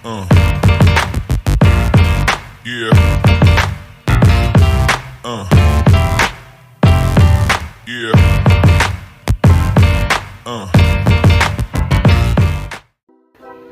Yeah. Yeah.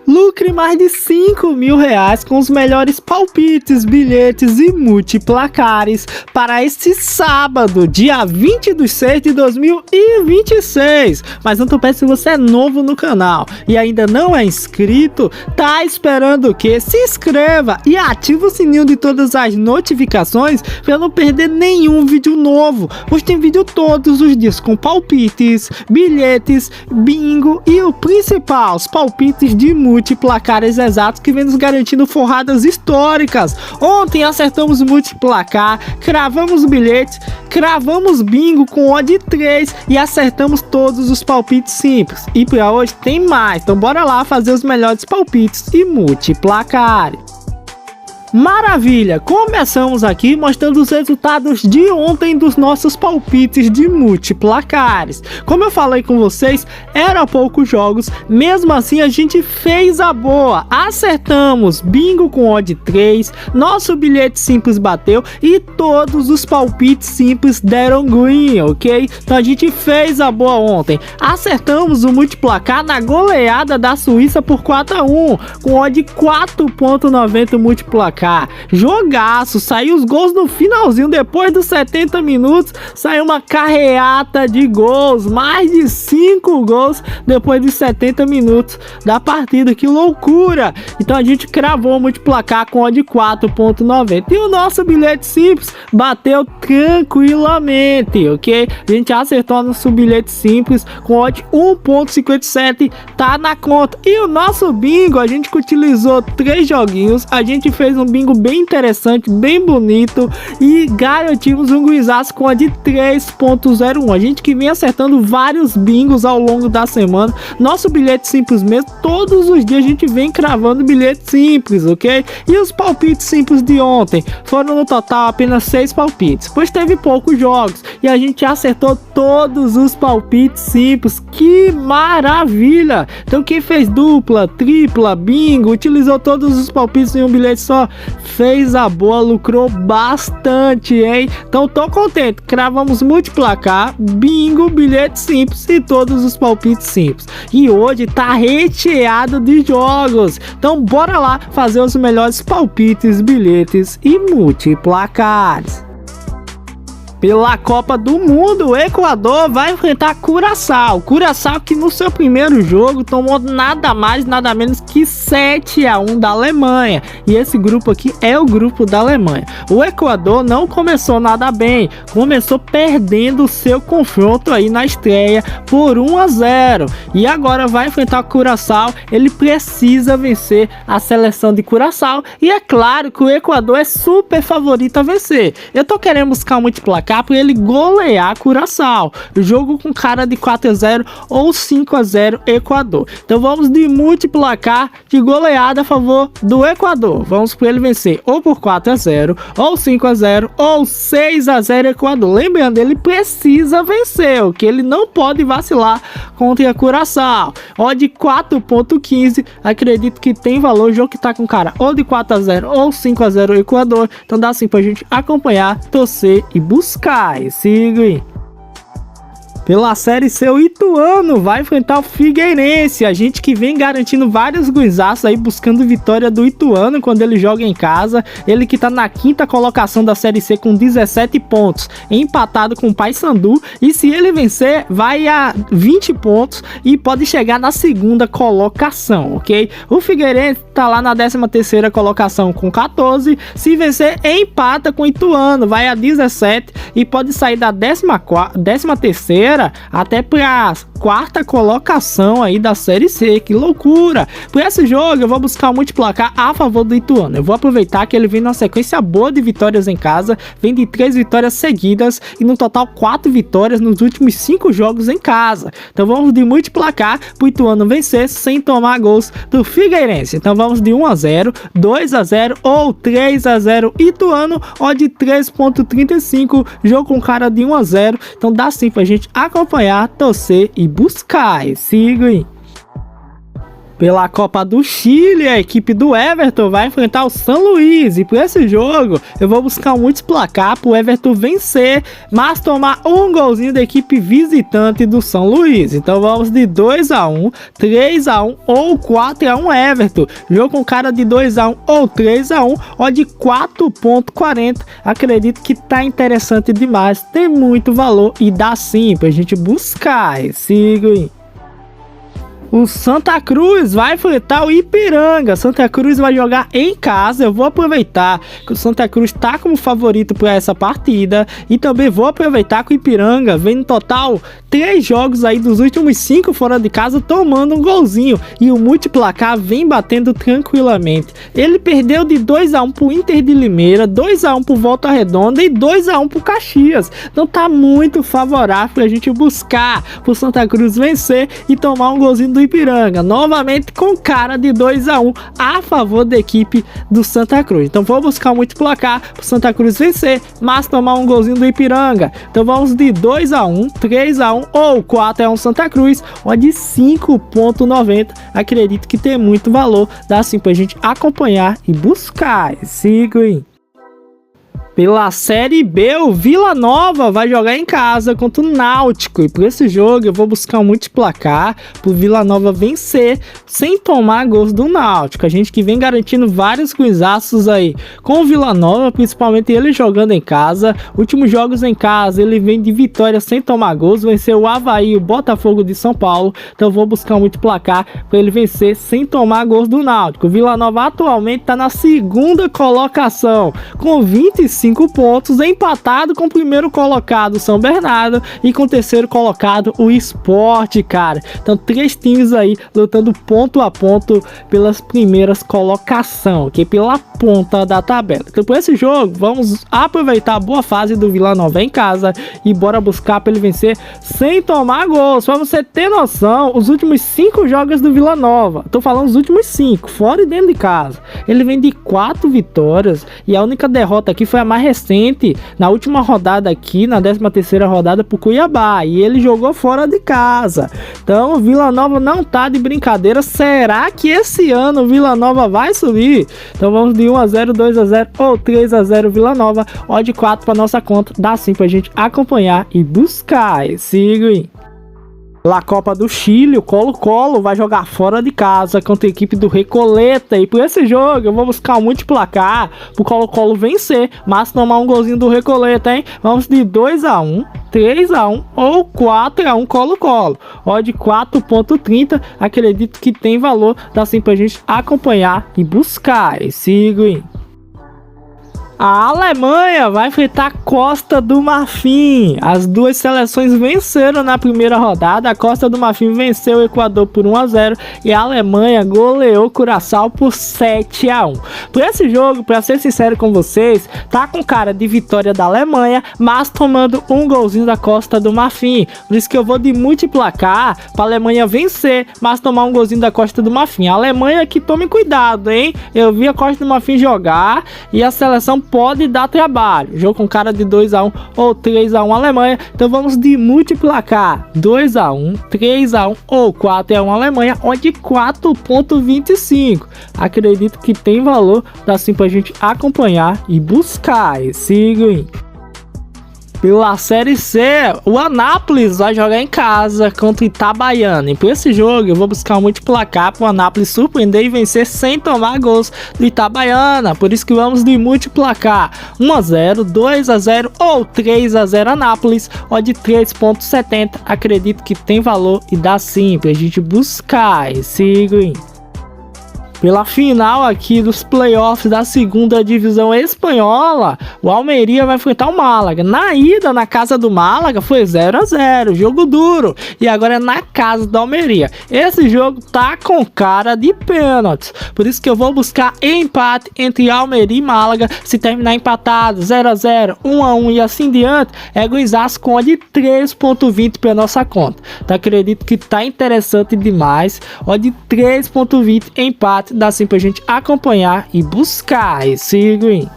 Lucre mais de R$5.000 com os melhores palpites, bilhetes e multiplacares para este sábado, dia 20/6/2026. Mas não tropeça se você é novo no canal e ainda não é inscrito, tá esperando o quê? Se inscreva e ative o sininho de todas as notificações para não perder nenhum vídeo novo, pois tem vídeo todos os dias com palpites, bilhetes, bingo e o principal, os palpites de multiplacares exatos que vem nos garantindo forradas históricas. Ontem acertamos multiplacar, cravamos bilhetes, cravamos bingo com odd 3 e acertamos todos os palpites simples. E para hoje tem mais, então bora lá fazer os melhores palpites e multiplacares. Maravilha! Começamos aqui mostrando os resultados de ontem dos nossos palpites de multiplacares. Como eu falei com vocês, eram poucos jogos, mesmo assim a gente fez a boa. Acertamos bingo com odd 3, nosso bilhete simples bateu e todos os palpites simples deram green, ok? Então a gente fez a boa ontem. Acertamos o multiplacar na goleada da Suíça por 4-1, com odd 4.90 multiplacar. Jogaço, saiu os gols no finalzinho, depois dos 70 minutos, saiu uma carreata de gols, mais de 5 gols depois dos 70 minutos da partida, que loucura! Então a gente cravou o multiplacar com odd 4.90 e o nosso bilhete simples bateu tranquilamente, ok? A gente acertou nosso bilhete simples com odd 1.57, tá na conta. E o nosso bingo, a gente utilizou 3 joguinhos, a gente fez um bingo bem interessante, bem bonito e garantimos um guizaço com a de 3.01. A gente que vem acertando vários bingos ao longo da semana. Nosso bilhete simples mesmo, todos os dias a gente vem cravando bilhete simples, ok? E os palpites simples de ontem foram no total apenas 6 palpites, pois teve poucos jogos e a gente acertou todos os palpites simples. Que maravilha! Então quem fez dupla, tripla, bingo, utilizou todos os palpites em um bilhete só, fez a boa, lucrou bastante, hein? Então tô contente, cravamos multiplacar, bingo, bilhete simples e todos os palpites simples. E hoje tá recheado de jogos, então bora lá fazer os melhores palpites, bilhetes e multiplacares. Pela Copa do Mundo, o Equador vai enfrentar Curaçao. Curaçao que no seu primeiro jogo tomou nada mais, nada menos que 7-1 da Alemanha. E esse grupo aqui é o grupo da Alemanha. O Equador não começou nada bem, começou perdendo o seu confronto aí na estreia por 1-0. E agora vai enfrentar o Curaçao, ele precisa vencer a seleção de Curaçao. E é claro que o Equador é super favorito a vencer. Eu tô querendo buscar um multiplacar para ele golear Curaçao, jogo com cara de 4-0 ou 5-0 Equador. Então vamos de multiplacar de goleada a favor do Equador. Vamos para ele vencer ou por 4-0 ou 5-0 ou 6-0 Equador. Lembrando, ele precisa vencer, o que ele não pode vacilar contra Curaçao. Odd 4.15, acredito que tem valor, jogo que tá com cara ou de 4-0 ou 5-0 Equador. Então dá assim pra gente acompanhar, torcer e buscar. Siga. Pela Série C, o Ituano vai enfrentar o Figueirense. A gente que vem garantindo vários guizaços aí, buscando vitória do Ituano quando ele joga em casa. Ele que tá na 5ª colocação da Série C com 17 pontos, empatado com o Paysandu. E se ele vencer, vai a 20 pontos e pode chegar na 2ª colocação, ok? O Figueirense tá lá na 13ª colocação com 14. Se vencer, empata com o Ituano, vai a 17 e pode sair da 13ª até para a 4ª colocação aí da Série C. Que loucura! Por esse jogo eu vou buscar um multiplacar a favor do Ituano. Eu vou aproveitar que ele vem numa sequência boa de vitórias em casa, vem de 3 vitórias seguidas e no total 4 vitórias nos últimos 5 jogos em casa. Então vamos de multiplacar para o Ituano vencer sem tomar gols do Figueirense. Então vamos de 1-0, 2-0 ou 3-0 Ituano, odd 3.35, jogo com cara de 1-0. Então dá sim pra gente acompanhar, torcer e buscar. Siga aí. Pela Copa do Chile, a equipe do Everton vai enfrentar o São Luís. E por esse jogo, eu vou buscar um multiplacar para o Everton vencer, mas tomar um golzinho da equipe visitante do São Luís. Então vamos de 2-1, 3-1 ou 4-1 Everton. Jogo com cara de 2-1 ou 3-1, odd 4.40. Acredito que tá interessante demais, tem muito valor e dá sim pra gente buscar. Siga aí. O Santa Cruz vai enfrentar o Ipiranga. Santa Cruz vai jogar em casa. Eu vou aproveitar que o Santa Cruz está como favorito para essa partida. E também vou aproveitar que o Ipiranga vem no total 3 jogos aí dos últimos 5 fora de casa tomando um golzinho. E o multiplacar vem batendo tranquilamente. Ele perdeu de 2-1 para o Inter de Limeira, 2-1 para o Volta Redonda e 2-1 para o Caxias. Então tá muito favorável para a gente buscar para o Santa Cruz vencer e tomar um golzinho do Ipiranga, novamente com cara de 2-1 a favor da equipe do Santa Cruz. Então vou buscar muito placar para o Santa Cruz vencer, mas tomar um golzinho do Ipiranga. Então vamos de 2-1, 3-1 ou 4-1 Santa Cruz, onde 5.90. Acredito que tem muito valor, dá assim pra gente acompanhar e buscar. Siga. Pela Série B, o Vila Nova vai jogar em casa contra o Náutico. E por esse jogo eu vou buscar um multiplacar pro Vila Nova vencer sem tomar gols do Náutico. A gente que vem garantindo vários coisaços aí com o Vila Nova, principalmente ele jogando em casa. Últimos jogos em casa ele vem de vitória sem tomar gols. Venceu o Avaí, o Botafogo de São Paulo. Então eu vou buscar um multiplacar para ele vencer sem tomar gols do Náutico. O Vila Nova atualmente está na segunda colocação com 25 pontos, empatado com o primeiro colocado São Bernardo e com o terceiro colocado o Sport, cara. Então 3 times aí lutando ponto a ponto pelas primeiras colocações, que é pela ponta da tabela. Então por esse jogo vamos aproveitar a boa fase do Vila Nova em casa e bora buscar para ele vencer sem tomar gols. Para você ter noção, os últimos 5 jogos do Vila Nova, tô falando os últimos 5, fora e dentro de casa, ele vem de 4 vitórias e a única derrota aqui foi a mais recente, na última rodada aqui, na 13ª rodada pro Cuiabá, e ele jogou fora de casa. Então o Vila Nova não tá de brincadeira. Será que esse ano o Vila Nova vai subir? Então vamos de 1-0, 2-0 ou 3-0 Vila Nova, odd 4 para nossa conta, dá sim pra gente acompanhar e buscar. Siga aí. La Copa do Chile, o Colo-Colo vai jogar fora de casa contra a equipe do Recoleta. E por esse jogo eu vou buscar um multiplacar pro Colo-Colo vencer, mas tomar um golzinho do Recoleta, hein? Vamos de 2-1, 3-1 ou 4-1 Colo-Colo. Odd 4.30. Acredito que tem valor, dá sim pra gente acompanhar e buscar. E siga aí. A Alemanha vai enfrentar a Costa do Marfim. As duas seleções venceram na primeira rodada. A Costa do Marfim venceu o Equador por 1-0 e a Alemanha goleou o Curaçao por 7-1. Por esse jogo, para ser sincero com vocês, tá com cara de vitória da Alemanha, mas tomando um golzinho da Costa do Marfim. Por isso que eu vou de multiplacar para a Alemanha vencer, mas tomar um golzinho da Costa do Marfim. A Alemanha que tome cuidado, hein? Eu vi a Costa do Marfim jogar e a seleção pode dar trabalho. Jogo com cara de 2-1 ou 3-1 Alemanha. Então vamos de multiplacar 2-1, 3-1 ou 4-1 Alemanha, onde 4.25. Acredito que tem valor, dá sim pra gente acompanhar e buscar. Siga aí. Pela Série C, o Anápolis vai jogar em casa contra o Itabaiana. E por esse jogo eu vou buscar um multiplacar para o Anápolis surpreender e vencer sem tomar gols do Itabaiana. Por isso que vamos de multiplacar 1-0, 2-0 ou 3-0 Anápolis, odd 3.70. Acredito que tem valor e dá sim pra gente buscar. Siga aí. Pela final aqui dos playoffs da segunda divisão espanhola, o Almeria vai enfrentar o Málaga. Na ida, na casa do Málaga, foi 0-0, jogo duro. E agora é na casa do Almeria. Esse jogo tá com cara de pênaltis. Por isso que eu vou buscar empate entre Almeria e Málaga. Se terminar empatado, 0-0, 1-1 e assim diante, é goizaço com odd 3.20 para nossa conta. Então acredito que tá interessante demais. Odd 3.20 empate. Dá assim pra gente acompanhar e buscar. E siga aí.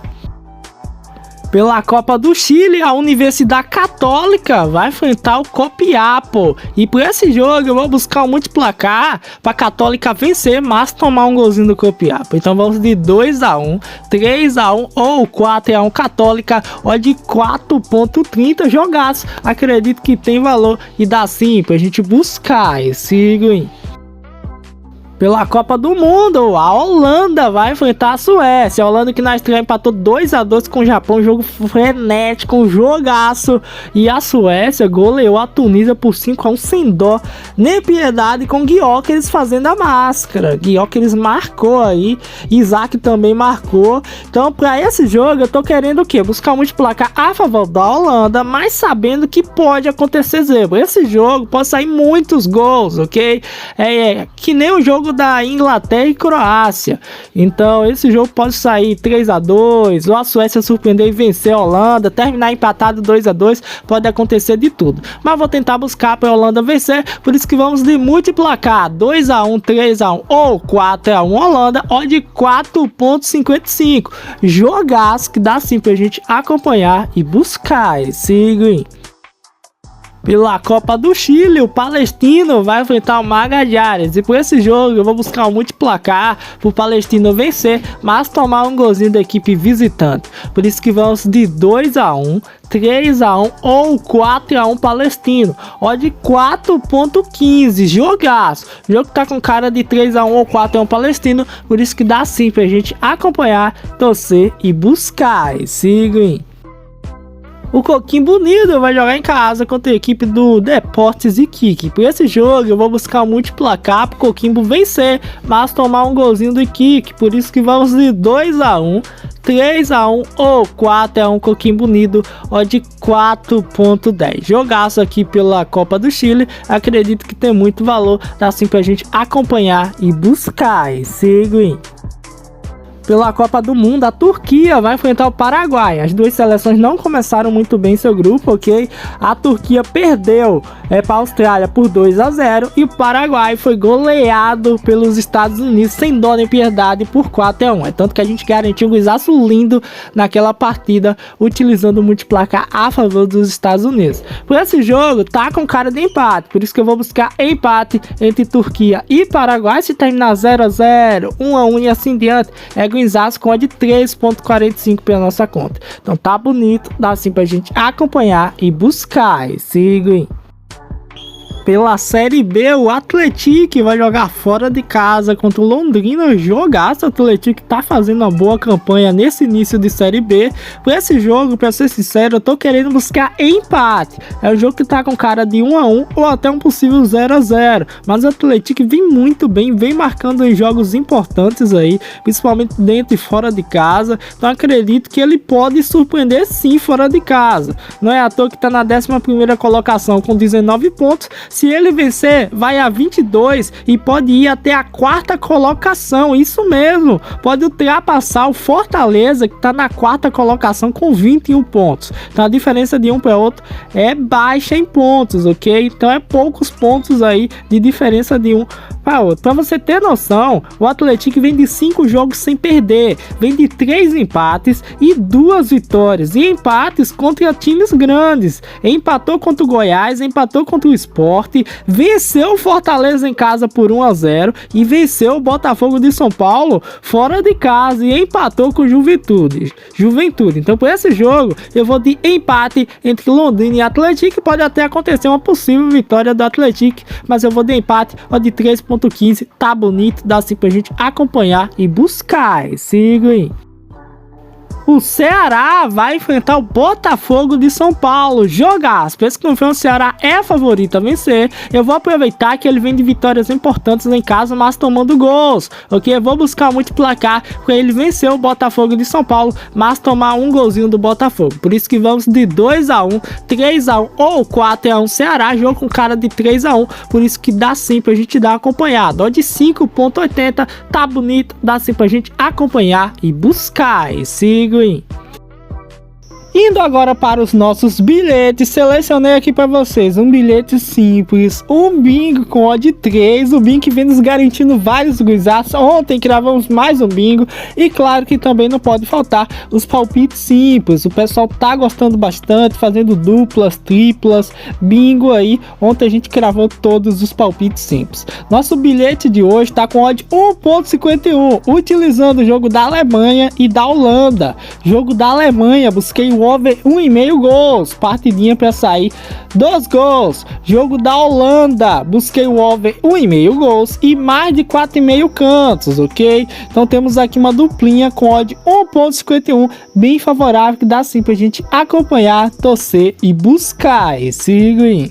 Pela Copa do Chile, a Universidade Católica vai enfrentar o Copiapó. E por esse jogo eu vou buscar um multiplacar para a Católica vencer, mas tomar um golzinho do Copiapó. Então vamos de 2-1, 3-1 ou 4-1 Católica, ó de 4.30 jogaço. Acredito que tem valor e dá sim pra gente buscar esse green. Pela Copa do Mundo, a Holanda vai enfrentar a Suécia. A Holanda que na estreia empatou 2-2 com o Japão, jogo frenético, um jogaço. E a Suécia goleou a Tunísia por 5-1 sem dó, nem piedade, com Gyökeres fazendo a máscara. Gyökeres marcou aí, Isaac também marcou. Então para esse jogo eu tô querendo o quê? Buscar um multiplacar a favor da Holanda, mas sabendo que pode acontecer zebra. Esse jogo pode sair muitos gols, ok? Que nem o jogo da Inglaterra e Croácia. Então esse jogo pode sair 3-2, ou a Suécia surpreender e vencer a Holanda, terminar empatado 2-2, pode acontecer de tudo. Mas vou tentar buscar para a Holanda vencer, por isso que vamos de multiplacar 2-1, 3-1 ou 4-1 Holanda, ó de 4.55. Jogaço que dá sim pra gente acompanhar e buscar esse green. Pela Copa do Chile, o Palestino vai enfrentar o Magallanes. E por esse jogo eu vou buscar um multiplacar para o Palestino vencer, mas tomar um golzinho da equipe visitante. Por isso que vamos de 2-1, 3-1 ou 4-1 Palestino, ó de 4.15. Jogaço. O jogo tá com cara de 3-1 ou 4-1 Palestino, por isso que dá sim pra gente acompanhar, torcer e buscar esse green. O Coquimbo Unido vai jogar em casa contra a equipe do Deportes Iquique. Por esse jogo eu vou buscar um multiplacar para o Coquimbo vencer, mas tomar um golzinho do Iquique. Por isso que vamos de 2-1, 3-1 ou 4-1 Coquimbo Unido, ó de 4.10. Jogaço aqui pela Copa do Chile. Acredito que tem muito valor, dá assim pra gente acompanhar e buscar esse green. Pela Copa do Mundo, a Turquia vai enfrentar o Paraguai. As duas seleções não começaram muito bem seu grupo, ok? A Turquia perdeu para a Austrália por 2-0 e o Paraguai foi goleado pelos Estados Unidos sem dó nem piedade por 4-1. É tanto que a gente garantiu um gozaço lindo naquela partida utilizando o multiplacar a favor dos Estados Unidos. Por esse jogo tá com cara de empate, por isso que eu vou buscar empate entre Turquia e Paraguai. Se terminar 0-0, 1-1 e assim diante, é Guinzaço com a de 3.45 pela nossa conta. Então tá bonito, dá assim pra gente acompanhar e buscar esse green. Pela Série B, o Atlético vai jogar fora de casa contra o Londrina. Jogaço, o Atlético tá fazendo uma boa campanha nesse início de Série B. Por esse jogo, pra ser sincero, eu tô querendo buscar empate. É um jogo que tá com cara de 1-1 ou até um possível 0-0. Mas o Atlético vem muito bem, vem marcando em jogos importantes aí, principalmente dentro e fora de casa. Então acredito que ele pode surpreender sim fora de casa. Não é à toa que tá na 11ª colocação com 19 pontos. Se ele vencer, vai a 22 e pode ir até a 4ª colocação. Isso mesmo, pode ultrapassar o Fortaleza, que está na 4ª colocação com 21 pontos. Então a diferença de um para outro é baixa em pontos, ok? Então é poucos pontos aí de diferença de um para outro. Para você ter noção, o Atlético vem de 5 jogos sem perder, vem de 3 empates e 2 vitórias, e empates contra times grandes. Empatou contra o Goiás, empatou contra o Sport, venceu o Fortaleza em casa por 1-0 e venceu o Botafogo de São Paulo fora de casa e empatou com o Juventude. Então por esse jogo eu vou de empate entre Londrina e Atlético. Pode até acontecer uma possível vitória do Atlético, mas eu vou de empate, ó de 3.15. Tá bonito, dá assim pra gente acompanhar e buscar esse green. O Ceará vai enfrentar o Botafogo de São Paulo. Jogaço. Penso que o Ceará é favorito a vencer. Eu vou aproveitar que ele vem de vitórias importantes em casa, mas tomando gols, ok? Eu vou buscar muito placar para ele vencer o Botafogo de São Paulo, mas tomar um golzinho do Botafogo. Por isso que vamos de 2-1, 3-1 ou 4-1 Ceará. Jogo com cara de 3-1. Por isso que dá sim pra gente dar acompanhado. Ó de 5.80. Tá bonito. Dá sim pra gente acompanhar e buscar esse green. Indo agora para os nossos bilhetes, selecionei aqui para vocês um bilhete simples, um bingo com odd 3, o bingo que vem nos garantindo vários guizaços. Ontem gravamos mais um bingo e claro que também não pode faltar os palpites simples. O pessoal tá gostando bastante, fazendo duplas, triplas, bingo aí. Ontem a gente gravou todos os palpites simples. Nosso bilhete de hoje tá com odd 1.51, utilizando o jogo da Alemanha e da Holanda. Jogo da Alemanha, busquei o over 1,5 gols, partidinha para sair 2 gols. Jogo da Holanda, busquei o over 1,5 gols e mais de 4,5 cantos, ok? Então temos aqui uma duplinha com odd 1.51, bem favorável, que dá sim pra gente acompanhar, torcer e buscar esse green.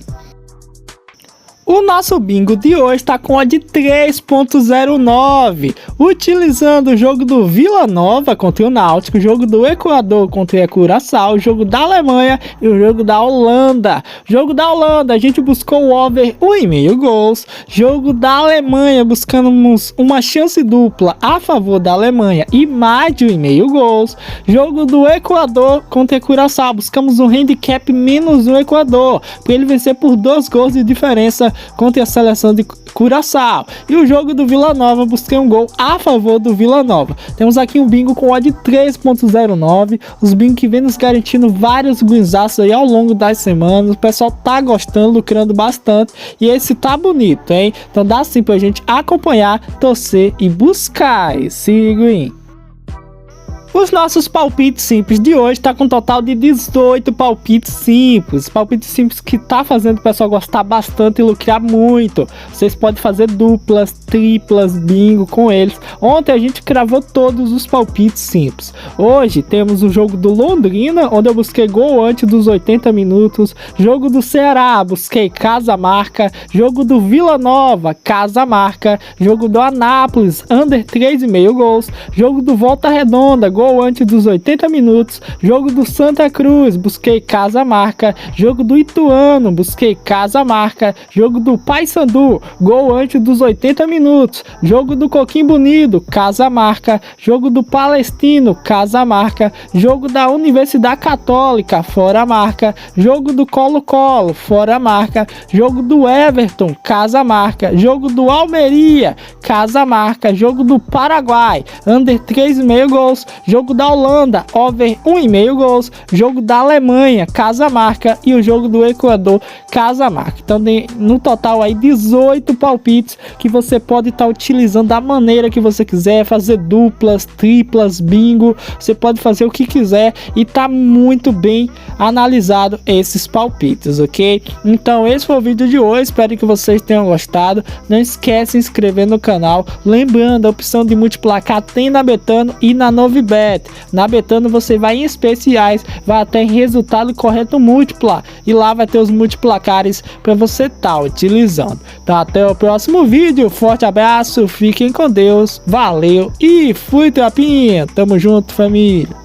O nosso bingo de hoje está com odd 3.09, utilizando o jogo do Vila Nova contra o Náutico, o jogo do Equador contra o Curaçao, o jogo da Alemanha e o jogo da Holanda. Jogo da Holanda, a gente buscou o over 1,5 gols. Jogo da Alemanha, buscamos uma chance dupla a favor da Alemanha e mais de 1,5 gols. Jogo do Equador contra o Curaçao, buscamos um handicap menos o Equador, para ele vencer por 2 gols de diferença contra a seleção de Curaçao. E o jogo do Vila Nova, busquei um gol a favor do Vila Nova. Temos aqui um bingo com odd 3.09, os bingos que vem nos garantindo vários guinzaços aí ao longo das semanas. O pessoal tá gostando, lucrando bastante e esse tá bonito, hein? Então dá sim pra gente acompanhar, torcer e buscar esse green. Os nossos palpites simples de hoje tá com um total de 18 palpites simples. Palpites simples que tá fazendo o pessoal gostar bastante e lucrar muito. Vocês podem fazer duplas, triplas, bingo com eles. Ontem a gente cravou todos os palpites simples. Hoje temos o jogo do Londrina, onde eu busquei gol antes dos 80 minutos. Jogo do Ceará, busquei casa marca. Jogo do Vila Nova, casa marca. Jogo do Anápolis, under 3,5 gols. Jogo do Volta Redonda, gol antes dos 80 minutos. Jogo do Santa Cruz, busquei casa marca. Jogo do Ituano, busquei casa marca. Jogo do Paysandu, gol antes dos 80 minutos. Jogo do Coquimbo Unido, casa marca. Jogo do Palestino, casa marca. Jogo da Universidade Católica, fora marca. Jogo do Colo-Colo, fora marca. Jogo do Everton, casa marca. Jogo do Almeria, casa marca. Jogo do Paraguai, under 3,5 gols. Jogo da Holanda, over 1,5 gols. Jogo da Alemanha, casa marca. E o jogo do Equador, casa marca. Então no total aí 18 palpites que você pode estar utilizando da maneira que você quiser, fazer duplas, triplas, bingo. Você pode fazer o que quiser e tá muito bem analisado esses palpites, ok? Então esse foi o vídeo de hoje, espero que vocês tenham gostado. Não esquece de se inscrever no canal, lembrando, a opção de multiplacar tem na Betano e na Novibet. Na Betano você vai em especiais, vai até em resultado correto múltipla e lá vai ter os multiplacares para você estar utilizando. Então até o próximo vídeo, forte abraço, fiquem com Deus, valeu e fui, tropinha, tamo junto, família.